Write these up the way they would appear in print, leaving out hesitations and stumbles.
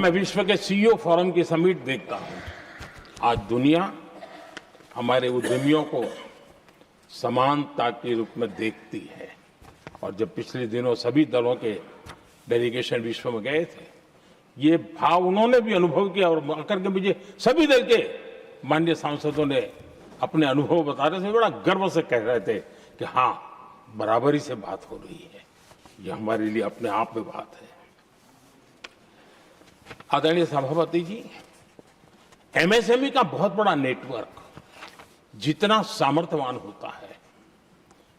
मैं विश्व के सीईओ फोरम की समिट देखता हूं, आज दुनिया हमारे उद्यमियों को समानता के रूप में देखती है। और जब पिछले दिनों सभी दलों के डेलीगेशन विश्व में गए थे, ये भाव उन्होंने भी अनुभव किया और आकर के मुझे सभी दल के माननीय सांसदों ने अपने अनुभव बता रहे थे, बड़ा गर्व से कह रहे थे कि हाँ, बराबरी से बात हो रही है। ये हमारे लिए अपने आप में बात है। आदरणीय सभापति जी, एमएसएमई का बहुत बड़ा नेटवर्क जितना सामर्थ्यवान होता है,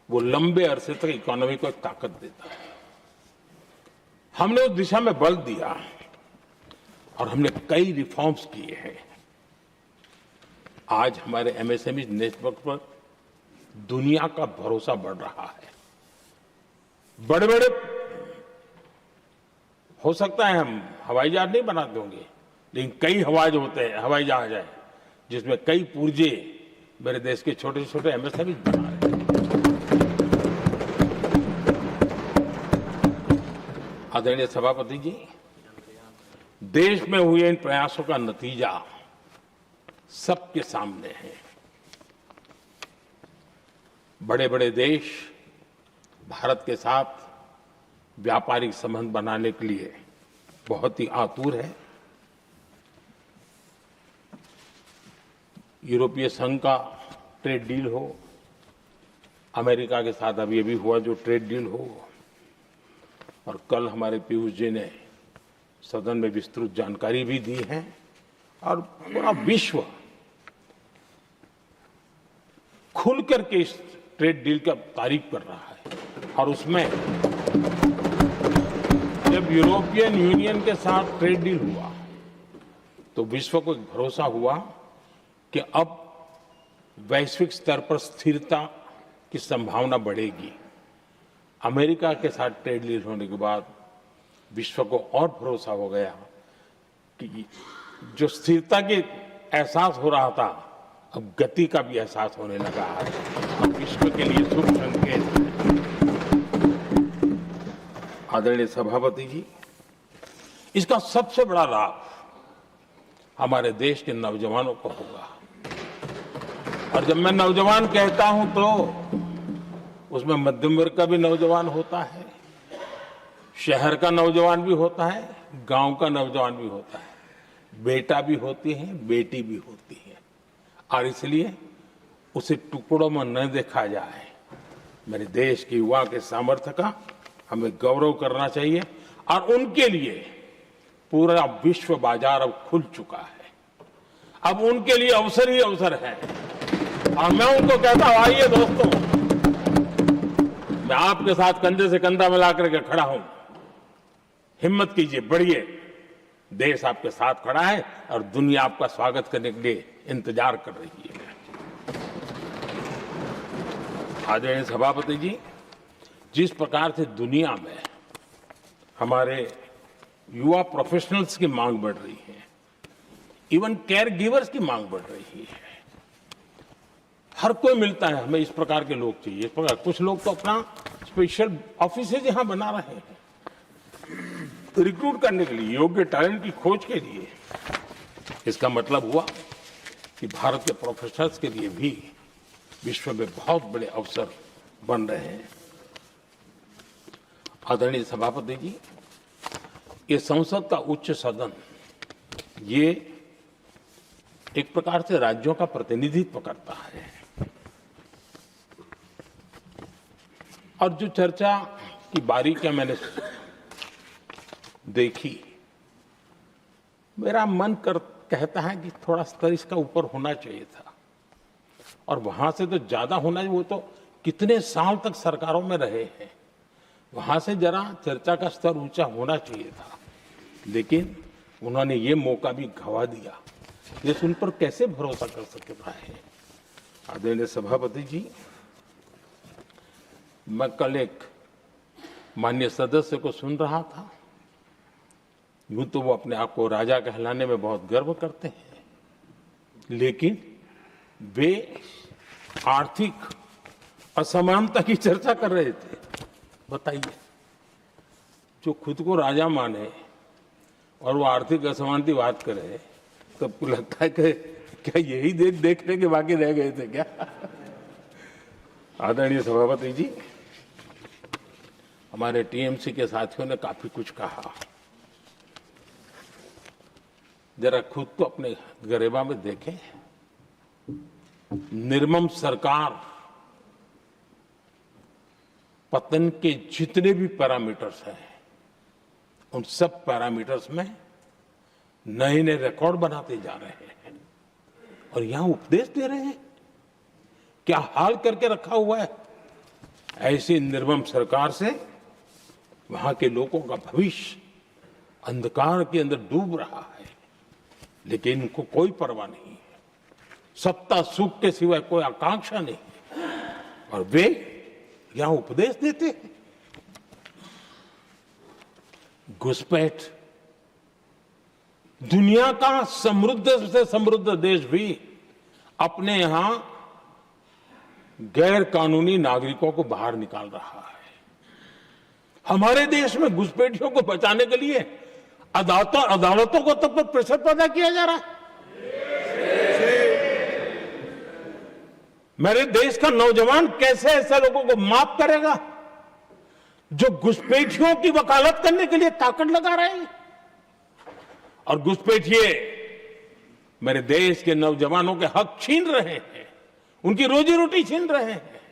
वो लंबे अरसे तक इकोनॉमी को एक ताकत देता है। हमने उस दिशा में बल दिया और हमने कई रिफॉर्म्स किए हैं। आज हमारे एमएसएमई नेटवर्क पर दुनिया का भरोसा बढ़ रहा है। बड़े बड़े हो सकता है हम हवाई जहाज नहीं बनाते होंगे, लेकिन कई हवाई जहाज हैं जिसमें कई पुर्जे मेरे देश के छोटे छोटे एमएसएमई बना रहे हैं। आदरणीय सभापति जी, देश में हुए इन प्रयासों का नतीजा सबके सामने है। बड़े बड़े देश भारत के साथ व्यापारिक संबंध बनाने के लिए बहुत ही आतुर है। यूरोपीय संघ का ट्रेड डील हो, अमेरिका के साथ अभी अभी हुआ जो ट्रेड डील हो, और कल हमारे पीयूष जी ने सदन में विस्तृत जानकारी भी दी है, और पूरा विश्व खुल करके इस ट्रेड डील का तारीफ कर रहा है। और उसमें जब यूरोपियन यूनियन के साथ ट्रेड डील हुआ तो विश्व को एक भरोसा हुआ कि अब वैश्विक स्तर पर स्थिरता की संभावना बढ़ेगी। अमेरिका के साथ ट्रेड डील होने के बाद विश्व को और भरोसा हो गया कि जो स्थिरता के एहसास हो रहा था, अब गति का भी एहसास होने लगा है। अब विश्व के लिए शुभ संकेत है। आदरणीय सभापति जी, इसका सबसे बड़ा लाभ हमारे देश के नौजवानों को होगा। और जब मैं नौजवान कहता हूं तो उसमें मध्यम वर्ग का भी नौजवान होता है, शहर का नौजवान भी होता है, गांव का नौजवान भी होता है, बेटा भी होती है, बेटी भी होती है। और इसलिए उसे टुकड़ों में न देखा जाए। मेरे देश के युवा के सामर्थ्य का हमें गौरव करना चाहिए, और उनके लिए पूरा विश्व बाजार अब खुल चुका है। अब उनके लिए अवसर ही अवसर है। और मैं उनको कहता हूं, आइए दोस्तों, मैं आपके साथ कंधे से कंधा मिला करके खड़ा हूं। हिम्मत कीजिए, बढ़िए। देश आपके साथ खड़ा है और दुनिया आपका स्वागत करने के लिए इंतजार कर रही है। आदरणीय सभापति जी, जिस प्रकार से दुनिया में हमारे युवा प्रोफेशनल्स की मांग बढ़ रही है, इवन केयर गिवर्स की मांग बढ़ रही है, हर कोई मिलता है हमें इस प्रकार के लोग चाहिए। इस प्रकार कुछ लोग तो अपना स्पेशल ऑफिस यहां बना रहे हैं रिक्रूट करने के लिए, योग्य टैलेंट की खोज के लिए। इसका मतलब हुआ कि भारत के प्रोफेशनल्स के लिए भी विश्व में बहुत बड़े अवसर बन रहे हैं। आदरणीय सभापति जी, ये संसद का उच्च सदन, ये एक प्रकार से राज्यों का प्रतिनिधित्व करता है। और जो चर्चा की बारीकियां मैंने देखी, मेरा मन कहता है कि थोड़ा स्तर इसका ऊपर होना चाहिए था। और वहां से तो ज्यादा होना चाहिए, वो तो कितने साल तक सरकारों में रहे हैं, वहां से जरा चर्चा का स्तर ऊंचा होना चाहिए था। लेकिन उन्होंने ये मौका भी गंवा दिया। ये उन पर कैसे भरोसा कर सकता है। आदरणीय सभापति जी, मैं कल एक माननीय सदस्य को सुन रहा था। यूं तो वो अपने आप को राजा कहलाने में बहुत गर्व करते हैं, लेकिन वे आर्थिक असमानता की चर्चा कर रहे थे। बताइए, जो खुद को राजा माने और वो आर्थिक असमानता बात करे तो आपको लगता है कि क्या यही देखने के बाकी रह गए थे क्या? आदरणीय सभापति जी, हमारे टीएमसी के साथियों ने काफी कुछ कहा। जरा खुद को अपने गरेबा में देखें। निर्मम सरकार पतन के जितने भी पैरामीटर्स हैं, उन सब पैरामीटर्स में नए नए रिकॉर्ड बनाते जा रहे हैं और यहां उपदेश दे रहे हैं। क्या हाल करके रखा हुआ है। ऐसी निर्मम सरकार से वहां के लोगों का भविष्य अंधकार के अंदर डूब रहा है, लेकिन इनको कोई परवाह नहीं है। सत्ता सुख के सिवाय कोई आकांक्षा नहीं और वे यहां उपदेश देते हैं। घुसपैठ, दुनिया का समृद्ध से समृद्ध देश भी अपने यहां गैर कानूनी नागरिकों को बाहर निकाल रहा है। हमारे देश में घुसपैठियों को बचाने के लिए अदालतों को तब तक प्रेशर पैदा किया जा रहा है। मेरे देश का नौजवान कैसे ऐसे लोगों को माफ करेगा जो घुसपैठियों की वकालत करने के लिए ताकत लगा रहे हैं। और घुसपैठिए मेरे देश के नौजवानों के हक छीन रहे हैं, उनकी रोजी रोटी छीन रहे हैं,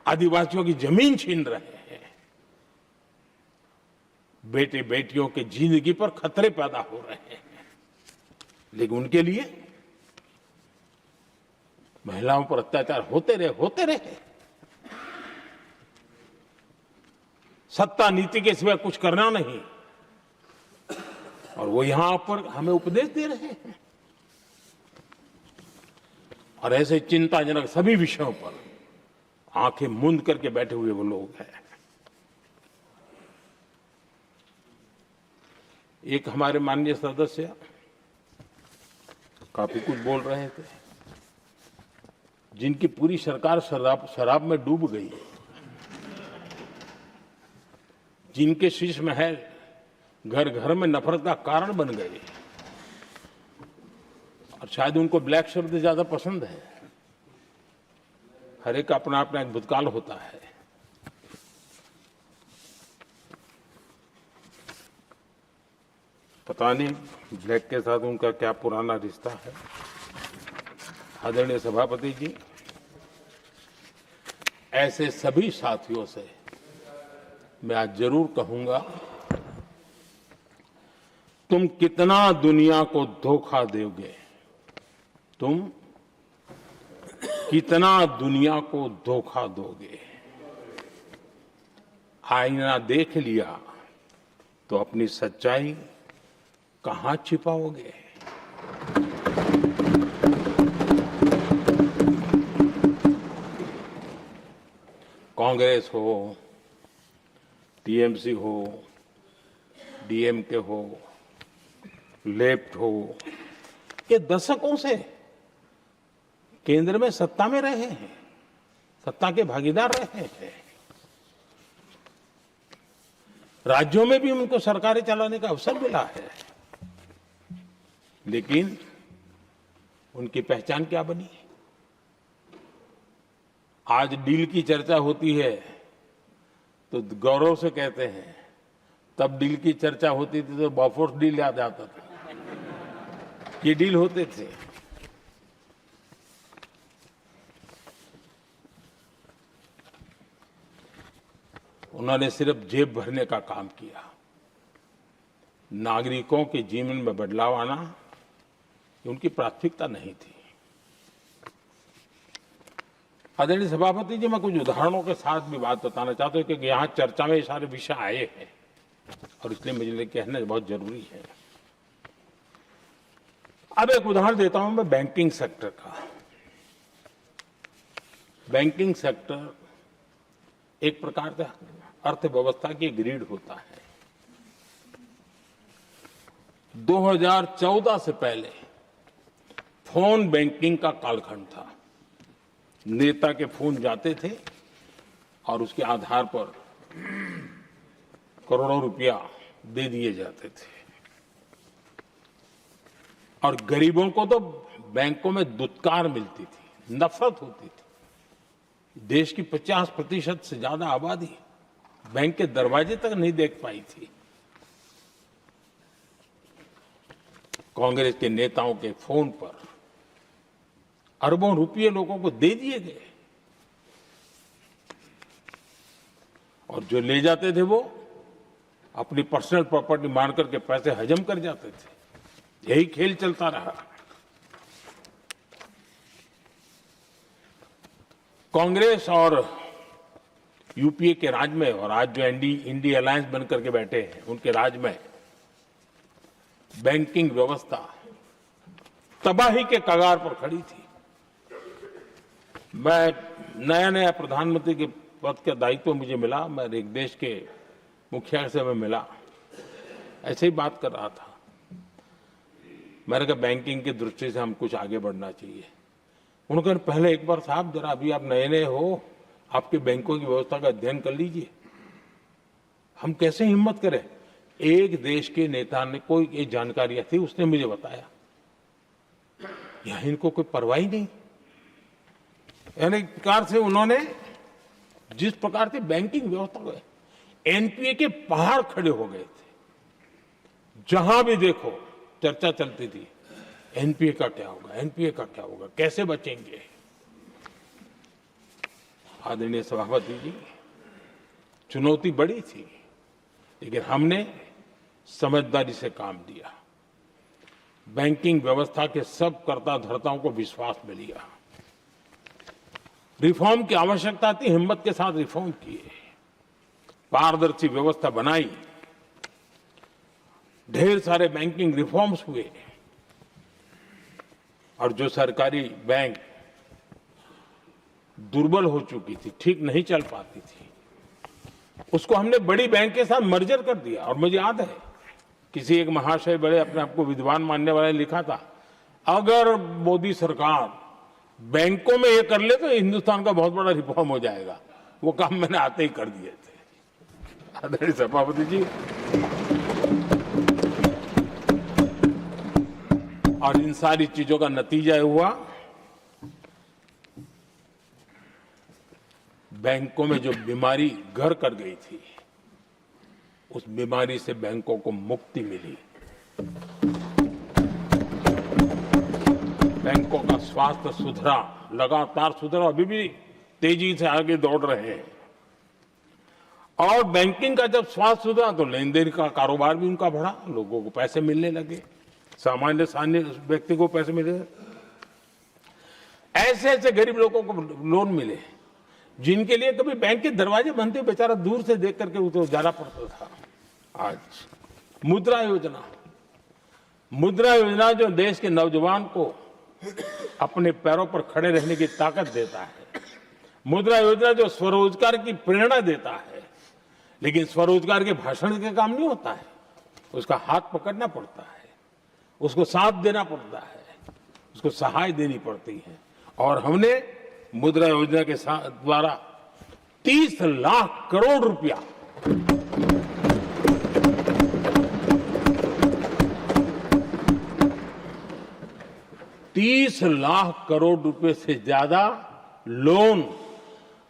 आदिवासियों की जमीन छीन रहे हैं। बेटे बेटियों के जिंदगी पर खतरे पैदा हो रहे हैं, लेकिन उनके लिए महिलाओं पर अत्याचार होते रहे। सत्ता नीति के सिवा कुछ करना नहीं, और वो यहां पर हमें उपदेश दे रहे हैं। और ऐसे चिंताजनक सभी विषयों पर आंखें मूंद करके बैठे हुए वो लोग हैं। एक हमारे माननीय सदस्य काफी कुछ बोल रहे थे, जिनकी पूरी सरकार शराब में डूब गई, जिनके शीश महल घर घर में नफरत का कारण बन गए, और शायद उनको ब्लैक शब्द ज्यादा पसंद है। हर एक का अपना अपना एक भूतकाल होता है। पता नहीं ब्लैक के साथ उनका क्या पुराना रिश्ता है। आदरणीय सभापति जी, ऐसे सभी साथियों से मैं आज जरूर कहूंगा, तुम कितना दुनिया को धोखा दोगे, तुम कितना दुनिया को धोखा दोगे। आईना देख लिया तो अपनी सच्चाई कहां छिपाओगे। कांग्रेस हो, टीएमसी हो, डीएमके हो, लेफ्ट हो, ये दशकों से केंद्र में सत्ता में रहे हैं, सत्ता के भागीदार रहे हैं। राज्यों में भी उनको सरकारें चलाने का अवसर मिला है, लेकिन उनकी पहचान क्या बनी। आज डील की चर्चा होती है तो गौरव से कहते हैं, तब डील की चर्चा होती थी तो बॉफोर्स डील याद आता था। ये डील होते थे। उन्होंने सिर्फ जेब भरने का काम किया। नागरिकों के जीवन में बदलाव आना ये उनकी प्राथमिकता नहीं थी। आदरणीय सभापति जी, मैं कुछ उदाहरणों के साथ भी बात बताना चाहता हूं, क्योंकि यहाँ चर्चा में ये सारे विषय आए हैं और इसलिए मुझे कहना बहुत जरूरी है। अब एक उदाहरण देता हूं मैं बैंकिंग सेक्टर का। बैंकिंग सेक्टर एक प्रकार से अर्थव्यवस्था की ग्रिड होता है। 2014 से पहले फोन बैंकिंग का कालखंड था। नेता के फोन जाते थे और उसके आधार पर करोड़ों रुपया दे दिए जाते थे और गरीबों को तो बैंकों में दुत्कार मिलती थी, नफरत होती थी। देश की 50% से ज्यादा आबादी बैंक के दरवाजे तक नहीं देख पाई थी। कांग्रेस के नेताओं के फोन पर अरबों रुपये लोगों को दे दिए गए और जो ले जाते थे वो अपनी पर्सनल प्रॉपर्टी मान करके पैसे हजम कर जाते थे। यही खेल चलता रहा। कांग्रेस और यूपीए के राज में और आज जो इंडी अलायंस बन करके बैठे हैं उनके राज में बैंकिंग व्यवस्था तबाही के कगार पर खड़ी थी। मैं नया प्रधानमंत्री के पद का दायित्व मुझे मिला, मैं एक देश के मुखिया से मैं मिला, ऐसे ही बात कर रहा था। मैंने कहा बैंकिंग की दृष्टि से हम कुछ आगे बढ़ना चाहिए। उन्होंने कहा पहले एक बार साहब जरा अभी आप नए हो, आपके बैंकों की व्यवस्था का अध्ययन कर लीजिए। हम कैसे हिम्मत करें। एक देश के नेता ने कोई एक जानकारियां थी, उसने मुझे बताया यहां इनको कोई परवाह ही नहीं। यानी एक प्रकार से उन्होंने जिस प्रकार से बैंकिंग व्यवस्था को एनपीए के पहाड़ खड़े हो गए थे। जहां भी देखो चर्चा चलती थी एनपीए का क्या होगा, एनपीए का क्या होगा, कैसे बचेंगे। आदरणीय सभापति जी, चुनौती बड़ी थी लेकिन हमने समझदारी से काम दिया। बैंकिंग व्यवस्था के सब कर्ता धर्ताओं को विश्वास में लिया। रिफॉर्म की आवश्यकता थी, हिम्मत के साथ रिफॉर्म किए, पारदर्शी व्यवस्था बनाई, ढेर सारे बैंकिंग रिफॉर्म्स हुए और जो सरकारी बैंक दुर्बल हो चुकी थी, ठीक नहीं चल पाती थी, उसको हमने बड़ी बैंक के साथ मर्जर कर दिया। और मुझे याद है किसी एक महाशय बड़े अपने आप को विद्वान मानने वाले ने लिखा था, अगर मोदी सरकार बैंकों में ये कर ले तो हिंदुस्तान का बहुत बड़ा रिफॉर्म हो जाएगा। वो काम मैंने आते ही कर दिए थे। आदरणीय सभापति जी, और इन सारी चीजों का नतीजा हुआ बैंकों में जो बीमारी घर कर गई थी उस बीमारी से बैंकों को मुक्ति मिली। बैंकों का स्वास्थ्य सुधरा, लगातार सुधरा, अभी भी तेजी से आगे दौड़ रहे हैं। और बैंकिंग का जब स्वास्थ्य सुधरा तो लेन देन का कारोबार भी उनका बढ़ा, लोगों को पैसे मिलने लगे, सामान्य व्यक्ति को पैसे मिले। ऐसे ऐसे गरीब लोगों को लोन मिले जिनके लिए कभी बैंक के दरवाजे बंद थे, बेचारा दूर से देख करके उसे जाना पड़ता था। आज मुद्रा योजना जो देश के नौजवान को अपने पैरों पर खड़े रहने की ताकत देता है, मुद्रा योजना जो स्वरोजगार की प्रेरणा देता है, लेकिन स्वरोजगार के भाषण के काम नहीं होता है, उसका हाथ पकड़ना पड़ता है, उसको साथ देना पड़ता है, उसको सहाय देनी पड़ती है। और हमने मुद्रा योजना के द्वारा 30 लाख करोड़ रुपया ₹30 लाख से ज्यादा लोन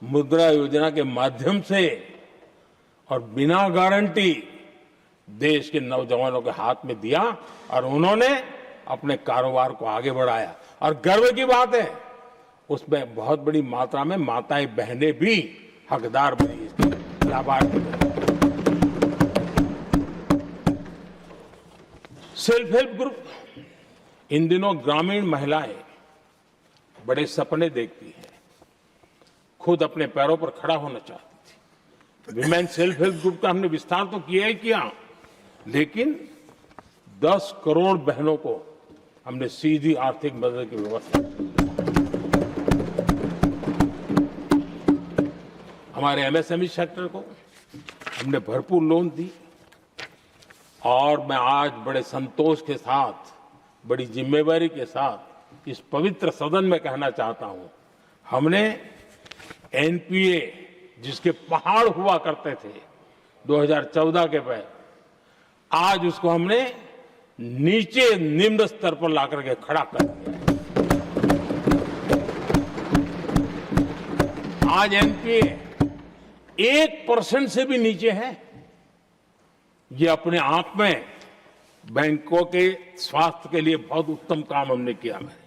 मुद्रा योजना के माध्यम से और बिना गारंटी देश के नौजवानों के हाथ में दिया और उन्होंने अपने कारोबार को आगे बढ़ाया। और गर्व की बात है उसमें बहुत बड़ी मात्रा में माताएं बहनें भी हकदार बनी, लाभार्थी बनी। सेल्फ हेल्प ग्रुप, इन दिनों ग्रामीण महिलाएं बड़े सपने देखती हैं, खुद अपने पैरों पर खड़ा होना चाहती थी। विमेन सेल्फ हेल्प ग्रुप का हमने विस्तार तो किया ही किया, लेकिन 10 करोड़ बहनों को हमने सीधी आर्थिक मदद की व्यवस्था की। हमारे एमएसएमई सेक्टर को हमने भरपूर लोन दी और मैं आज बड़े संतोष के साथ, बड़ी जिम्मेवारी के साथ इस पवित्र सदन में कहना चाहता हूं, हमने एनपीए जिसके पहाड़ हुआ करते थे 2014 के पहले, आज उसको हमने नीचे निम्न स्तर पर लाकर के खड़ा कर दिया। आज एनपीए 1% से भी नीचे है। ये अपने आप में बैंकों के स्वास्थ्य के लिए बहुत उत्तम काम हमने किया है।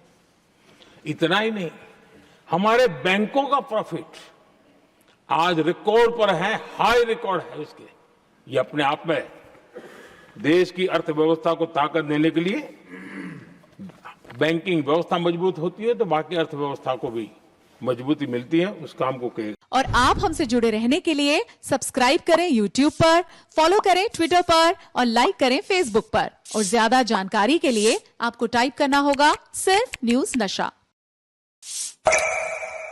इतना ही नहीं, हमारे बैंकों का प्रॉफिट आज रिकॉर्ड पर है, हाई रिकॉर्ड है उसके। ये अपने आप में देश की अर्थव्यवस्था को ताकत देने के लिए, बैंकिंग व्यवस्था मजबूत होती है तो बाकी अर्थव्यवस्था को भी मजबूती मिलती है। उस काम को कहेगा। और आप हमसे जुड़े रहने के लिए सब्सक्राइब करें YouTube पर, फॉलो करें Twitter पर और लाइक करें Facebook पर। और ज्यादा जानकारी के लिए आपको टाइप करना होगा सिर्फ न्यूज नशा।